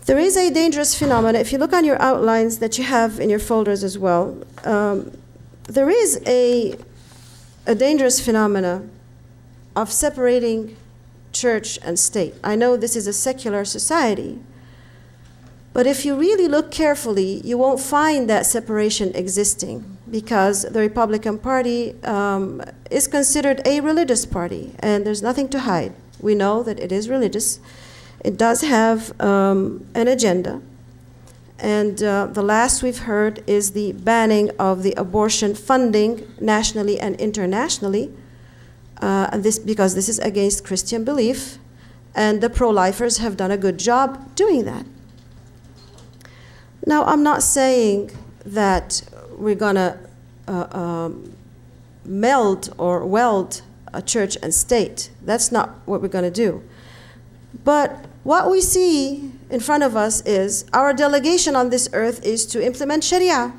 There is a dangerous phenomenon. If you look on your outlines that you have in your folders as well, there is a dangerous phenomenon of separating church and state. I know this is a secular society, but if you really look carefully, you won't find that separation existing, because the Republican Party is considered a religious party, and there's nothing to hide. We know that it is religious. It does have an agenda, and the last we've heard is the banning of the abortion funding nationally and internationally, and because this is against Christian belief, and the pro-lifers have done a good job doing that. Now, I'm not saying that we're going to meld or weld a church and state. That's not what we're going to do. But what we see in front of us is our delegation on this earth is to implement Sharia.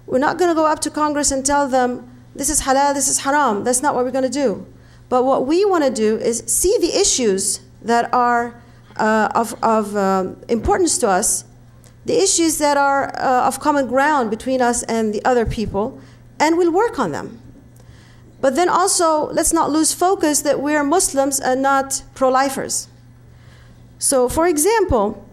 We're not going to go up to Congress and tell them, this is halal, this is haram. That's not what we're going to do. But what we want to do is see the issues that are of importance to us, the issues that are of common ground between us and the other people, and we'll work on them. But then also, let's not lose focus that we're Muslims and not pro-lifers. So, for example,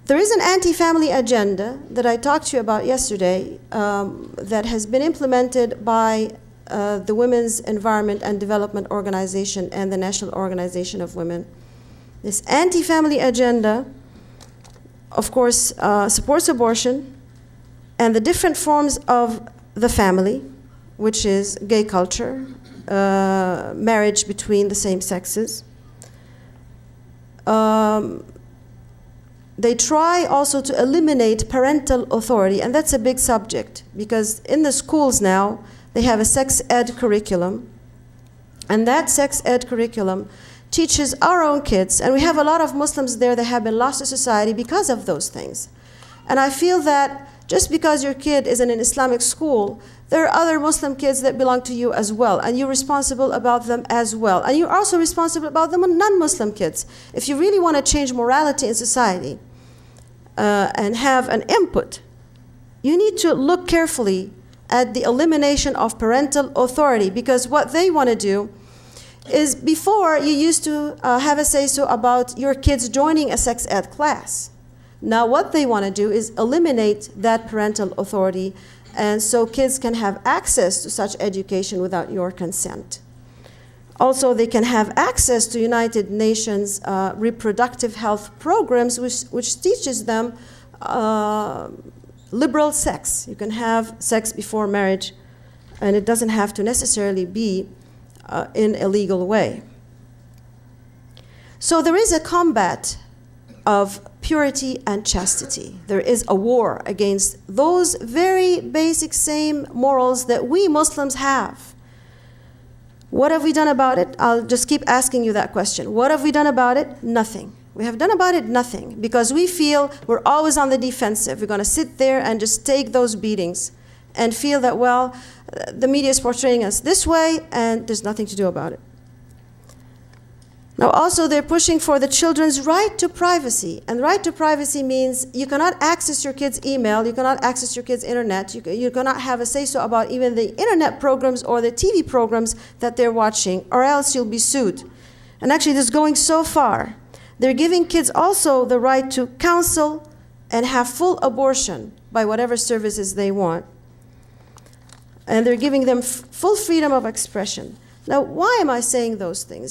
there is an anti-family agenda that I talked to you about yesterday that has been implemented by the Women's Environment and Development Organization and the National Organization of Women. This anti-family agenda, of course, supports abortion and the different forms of the family, which is gay culture, marriage between the same sexes. They try also to eliminate parental authority, and that's a big subject, because in the schools now, they have a sex ed curriculum, and that sex ed curriculum teaches our own kids, and we have a lot of Muslims there that have been lost to society because of those things. And I feel that just because your kid is in an Islamic school, there are other Muslim kids that belong to you as well, and you're responsible about them as well. And you're also responsible about the non-Muslim kids. If you really want to change morality in society and have an input, you need to look carefully at the elimination of parental authority, because what they want to do is, before you used to have a say-so about your kids joining a sex ed class. Now what they want to do is eliminate that parental authority, and so kids can have access to such education without your consent. Also, they can have access to United Nations reproductive health programs, which teaches them liberal sex. You can have sex before marriage, and it doesn't have to necessarily be in a legal way. So there is a combat of purity and chastity. There is a war against those very basic same morals that we Muslims have. What have we done about it? I'll just keep asking you that question. What have we done about it? Nothing. We have done about it nothing, because we feel we're always on the defensive. We're going to sit there and just take those beatings and feel that, well, the media is portraying us this way and there's nothing to do about it. Now also, they're pushing for the children's right to privacy. And right to privacy means you cannot access your kids' email, you cannot access your kids' internet, you cannot have a say-so about even the internet programs or the TV programs that they're watching, or else you'll be sued. And actually, this is going so far. They're giving kids also the right to counsel and have full abortion by whatever services they want. And they're giving them full freedom of expression. Now, why am I saying those things?